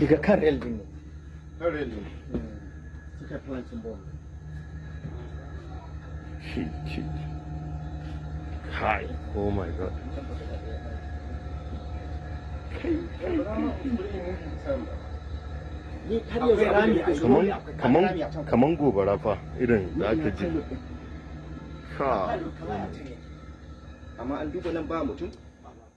Diga karel din. Karel. Sika plan symbol. Shit. Hi. Oh my God. Kaman gobara fa irin da aka ji.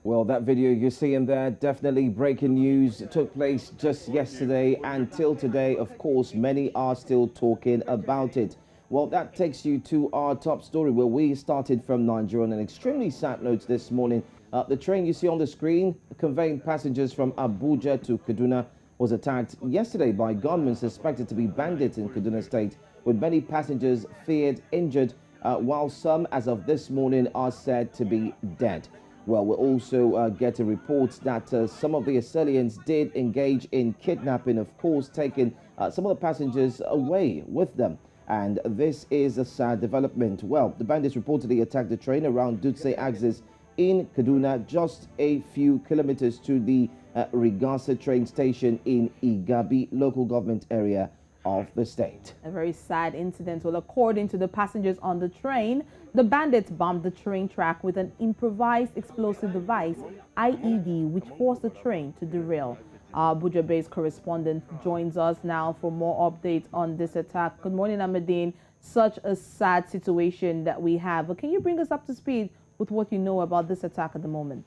Well, that video you see in there, definitely breaking news. It took place just yesterday, and till today, of course, many are still talking about it. Well, that takes you to our top story, where we started from Nigeria on an extremely sad note this morning. The train you see on the screen, conveying passengers from Abuja to Kaduna, was attacked yesterday by gunmen suspected to be bandits in Kaduna State, with many passengers feared injured, while some, as of this morning, are said to be dead. Well, we're also getting reports that some of the assailants did engage in kidnapping, of course, taking some of the passengers away with them. And this is a sad development. Well, the bandits reportedly attacked the train around Dutse axis in Kaduna, just a few kilometers to the Rigasa Train Station in Igabi Local Government Area of the state. A very sad incident. Well, according to the passengers on the train, the bandits bombed the train track with an improvised explosive device, IED, which forced the train to derail. Our Abuja Based Correspondent joins us now for more updates on this attack. Good morning, Amadin. Such a sad situation that we have. But can you bring us up to speed with what you know about this attack at the moment?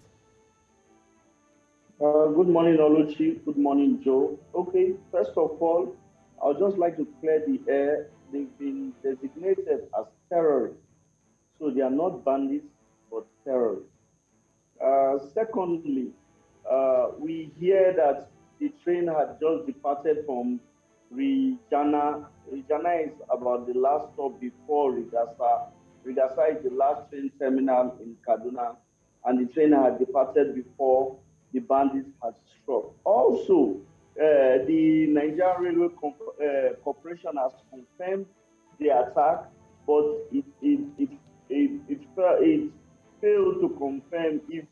Good morning, Oluchi. Good morning, Joe. Okay, first of all, I would just like to clear the air. They've been designated as terrorists. So they are not bandits, but terrorists. Secondly, we hear that the train had just departed from Regina. Regina is about the last stop before Rigasa. Rigasa is the last train terminal in Kaduna, and the train had departed before the bandits had struck. Also, the Nigerian Railway Corporation has confirmed the attack, but it failed to confirm if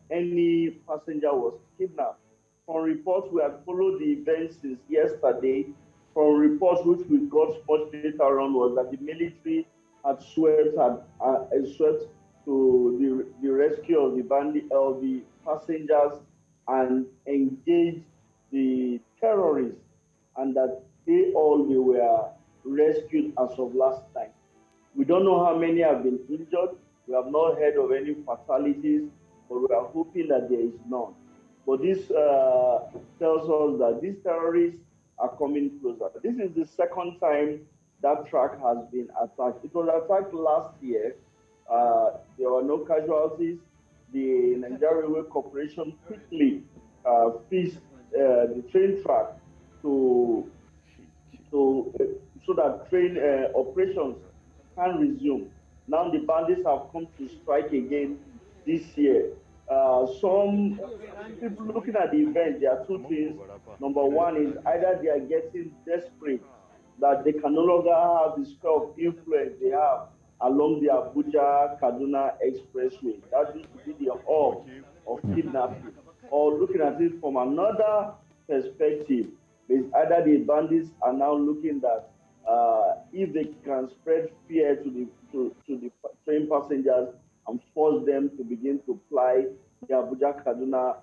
any passenger was kidnapped. From reports, we have followed the events since yesterday. From reports which we got much later on was that the military had swept to the rescue of the passengers and engaged the terrorists, and that they were rescued as of last time. We don't know how many have been injured. We have not heard of any fatalities, but we are hoping that there is none. But this tells us that these terrorists are coming closer. This is the second time that track has been attacked. It was attacked last year. There were no casualties. The Nigerian Railway Corporation quickly fixed the train track so that train operations can resume. Now the bandits have come to strike again this year. Some people looking at the event, there are two things. Number one is either they are getting desperate that they can no longer have the sphere of influence they have along the Abuja-Kaduna expressway. That used to be the hub of kidnapping. Or looking at it from another perspective, is either the bandits are now looking that if they can spread fear to the train passengers and force them to begin to ply the Abuja-Kaduna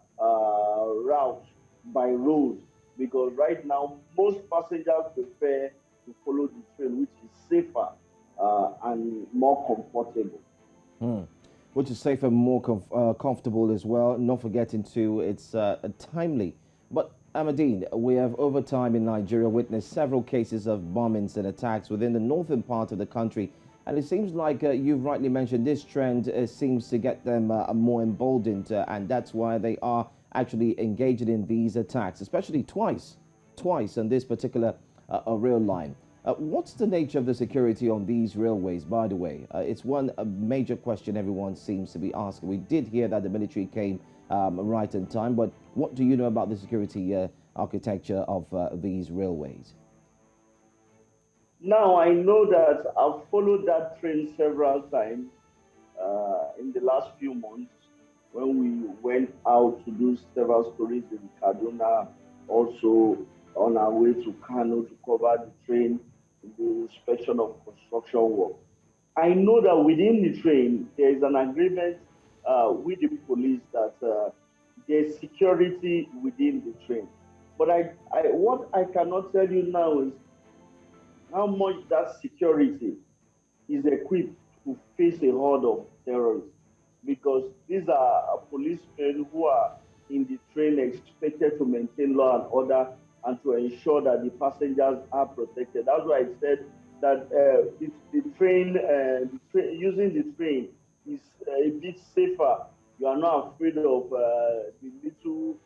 route by road, because right now most passengers prefer to follow the train, which is safer and more comfortable. Which is safer, more comfortable as well. Not forgetting too, it's timely. But Amadin, we have over time in Nigeria witnessed several cases of bombings and attacks within the northern part of the country. And it seems like you've rightly mentioned, this trend seems to get them more emboldened, and that's why they are actually engaging in these attacks, especially twice on this particular rail line. What's the nature of the security on these railways, by the way? It's one major question everyone seems to be asking. We did hear that the military came right in time, but what do you know about the security architecture of these railways? Now, I know that I've followed that train several times in the last few months. when we went out to do several stories in Kaduna, also on our way to Kano to cover the train in the inspection of construction work. I know that within the train, there is an agreement with the police that there's security within the train. But what I cannot tell you now is how much that security is equipped to face a horde of terrorists, because these are policemen who are in the train expected to maintain law and order and to ensure that the passengers are protected. That's why I said that using the train is a bit safer. You are not afraid of the little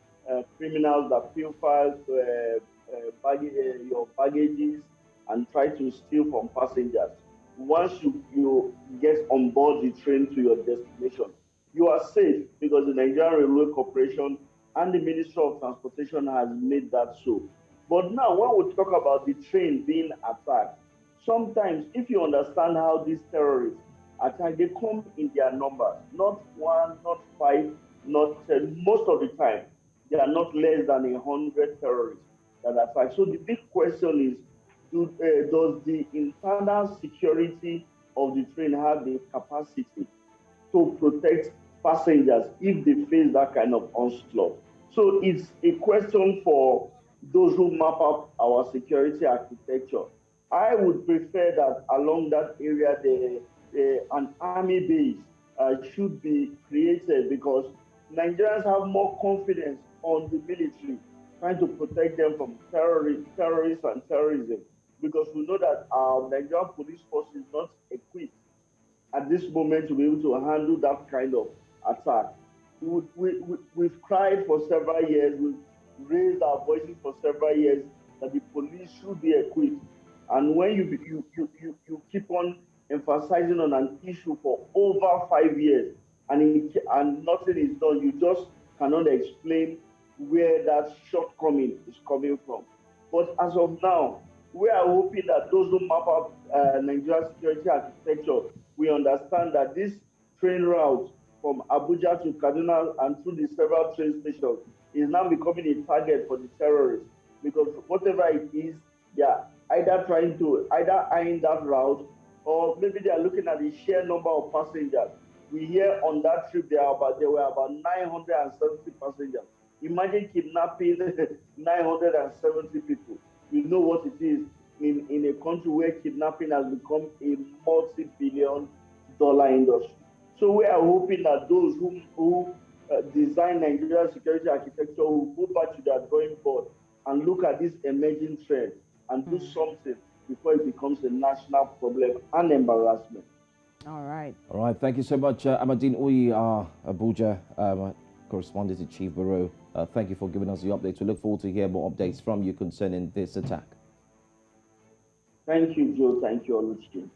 criminals that pilfer your baggages and try to steal from passengers. Once you get on board the train to your destination, you are safe, because the Nigerian Railway Corporation and the Ministry of Transportation has made that so. But now, when we talk about the train being attacked, sometimes if you understand how these terrorists attack, they come in their numbers, not one, not five, not 10. Most of the time, there are not less than 100 terrorists that attack. So the big question is, does the internal security of the train have the capacity to protect passengers if they face that kind of onslaught? So it's a question for those who map up our security architecture. I would prefer that along that area, an army base should be created, because Nigerians have more confidence on the military trying to protect them from terrorists and terrorism, because we know that our Nigerian police force is not equipped at this moment to be able to handle that kind of attack. We've cried for several years, we've raised our voices for several years that the police should be equipped. And when you keep on emphasizing on an issue for over 5 years and nothing is done, you just cannot explain where that shortcoming is coming from. But as of now, we are hoping that those who map out Nigeria's security architecture, we understand that this train route from Abuja to Kaduna and through the several train stations is now becoming a target for the terrorists, because whatever it is, they are either eyeing that route, or maybe they are looking at the sheer number of passengers. We hear on that trip there were about 970 passengers. Imagine kidnapping 970 people. You know what it is in a country where kidnapping has become a multi-billion-dollar industry. So we are hoping that those who design Nigerian security architecture will go back to their drawing board and look at this emerging trend and do something before it becomes a national problem and embarrassment. All right. All right. Thank you so much, Amadin Uyi, Abuja correspondent to Chief Bureau. Thank you for giving us the updates. We look forward to hear more updates from you concerning this attack. Thank you, Joe. Thank you, Oluchi.